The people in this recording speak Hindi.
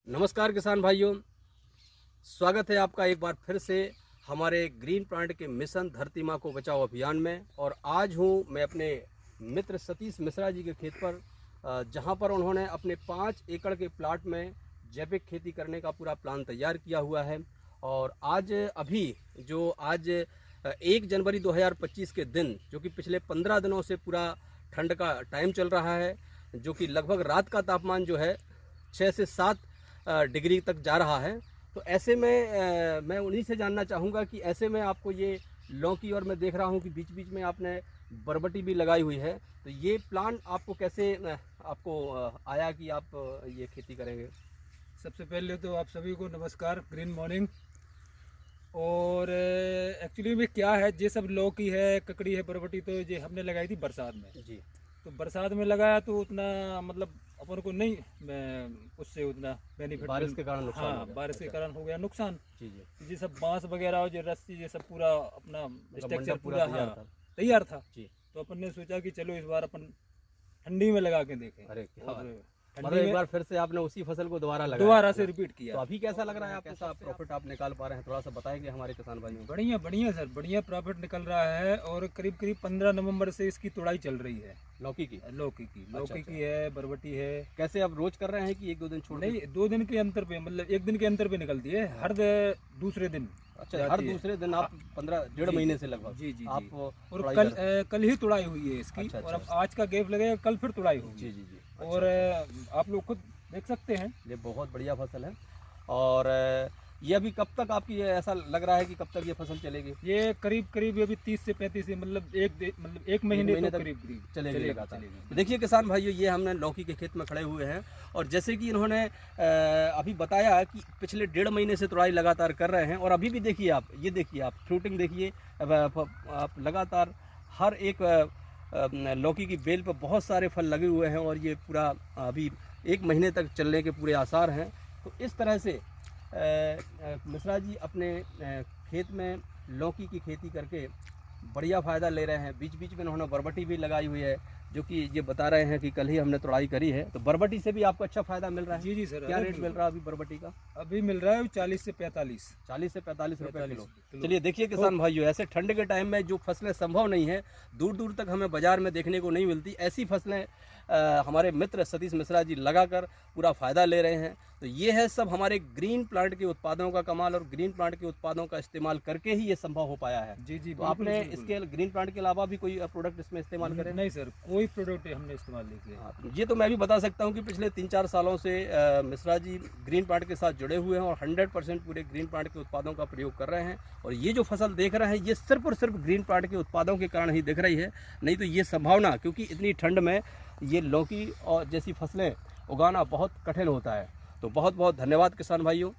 नमस्कार किसान भाइयों, स्वागत है आपका एक बार फिर से हमारे ग्रीन प्लांट के मिशन धरती माँ को बचाओ अभियान में। और आज हूँ मैं अपने मित्र सतीश मिश्रा जी के खेत पर, जहाँ पर उन्होंने अपने 5 एकड़ के प्लाट में जैविक खेती करने का पूरा प्लान तैयार किया हुआ है। और आज 1 जनवरी 2025 के दिन, जो कि पिछले 15 दिनों से पूरा ठंड का टाइम चल रहा है, जो कि लगभग रात का तापमान जो है 6 से 7 डिग्री तक जा रहा है। तो ऐसे में मैं उन्हीं से जानना चाहूँगा कि ऐसे में आपको ये लौकी, और मैं देख रहा हूँ कि बीच बीच में आपने बरबटी भी लगाई हुई है, तो ये प्लान आपको कैसे आया कि आप ये खेती करेंगे? सबसे पहले तो आप सभी को नमस्कार, ग्रीन मॉर्निंग। और एक्चुअली में क्या है, ये सब लौकी है, ककड़ी है, बरबटी, तो ये हमने लगाई थी बरसात में जी। तो बरसात में लगाया तो उतना मतलब अपन को नहीं उससे उतना बेनिफिट, बारिश के कारण नुकसान हो हाँ गया। बारिश के अच्छा। कारण हो गया नुकसान। जी जी। ये सब बांस वगैरह और ये रस्सी, ये सब पूरा अपना स्ट्रक्चर मंडप पूरा तैयार था। तैयार था। जी। तो अपन ने सोचा कि चलो इस बार अपन ठंडी में लगा के देखें। अरे क्या और बात। ठंडी मतलब एक में बार फिर से आपने उसी फसल को दोबारा दोबारा से रिपीट तो किया। अभी कैसा लग रहा है आपको? कैसा प्रॉफिट आप निकाल पा रहे हैं, थोड़ा सा बताएंगे हमारे किसान भाइयों को? बढ़िया बढ़िया सर, बढ़िया प्रॉफिट निकल रहा है। और करीब करीब 15 नवंबर से इसकी तुड़ाई चल रही है। लौकी की? लौकी अच्छा। की है, बरबटी है। कैसे आप रोज कर रहे हैं कि 1-2 दिन छोड़ नहीं, 2 दिन के अंतर पे, मतलब 1 दिन के अंतर पे निकलती है, हर दूसरे दिन। अच्छा, हर दूसरे दिन आप 15-1.5 महीने से लगभग जी जी आप जी। तुड़ाई और कर रहे हैं? कल ही तुड़ाई हुई है इसकी। अच्छा, और अब अच्छा। आज का गैप लगेगा, कल फिर तुड़ाई होगी। जी जी जी। और अच्छा। आप लोग खुद देख सकते हैं, ये बहुत बढ़िया फसल है। और ये अभी कब तक आपकी, ये ऐसा लग रहा है कि कब तक ये फसल चलेगी? ये करीब करीब ये भी 30 से 35, मतलब एक महीने महीने तो तक करीब करीब चलेगी लगातार। चलेगी। देखिए किसान भाइयों, ये हमने लौकी के खेत में खड़े हुए हैं, और जैसे कि इन्होंने अभी बताया कि पिछले 1.5 महीने से तुड़ाई लगातार कर रहे हैं। और अभी भी देखिए आप, ये देखिए आप फ्रूटिंग देखिए, आप लगातार हर एक लौकी की बेल पर बहुत सारे फल लगे हुए हैं, और ये पूरा अभी 1 महीने तक चलने के पूरे आसार हैं। तो इस तरह से मिश्रा जी अपने खेत में लौकी की खेती करके बढ़िया फ़ायदा ले रहे हैं। बीच बीच में उन्होंने बरबटी भी लगाई हुई है, जो कि ये बता रहे हैं कि कल ही हमने तुड़ाई करी है। तो बरबटी से भी आपको अच्छा फ़ायदा मिल रहा है? जी जी सर। क्या रेट मिल रहा है अभी बरबटी का? अभी मिल रहा है 40 से 45 रुपये किलो। किलो। चलिए देखिए किसान भाइयों, ऐसे ठंड के टाइम में जो फसलें संभव नहीं है, दूर दूर तक हमें बाजार में देखने को नहीं मिलती, ऐसी फसलें हमारे मित्र सतीश मिश्रा जी लगाकर पूरा फ़ायदा ले रहे हैं। तो ये है सब हमारे ग्रीन प्लांट के उत्पादों का कमाल, और ग्रीन प्लांट के उत्पादों का इस्तेमाल करके ही ये संभव हो पाया है। जी जी। तो आपने इसके ग्रीन प्लांट के अलावा भी कोई प्रोडक्ट इसमें इस्तेमाल करें? नहीं सर, कोई प्रोडक्ट हमने इस्तेमाल नहीं किया। हाँ, ये तो मैं भी बता सकता हूँ कि पिछले 3-4 सालों से मिश्रा जी ग्रीन प्लांट के साथ जुड़े हुए हैं, और 100% पूरे ग्रीन प्लांट के उत्पादों का प्रयोग कर रहे हैं। और ये जो फसल देख रहे हैं, ये सिर्फ और सिर्फ ग्रीन प्लांट के उत्पादों के कारण ही दिख रही है, नहीं तो ये संभावना, क्योंकि इतनी ठंड में ये लौकी और जैसी फसलें उगाना बहुत कठिन होता है। तो बहुत बहुत धन्यवाद किसान भाइयों।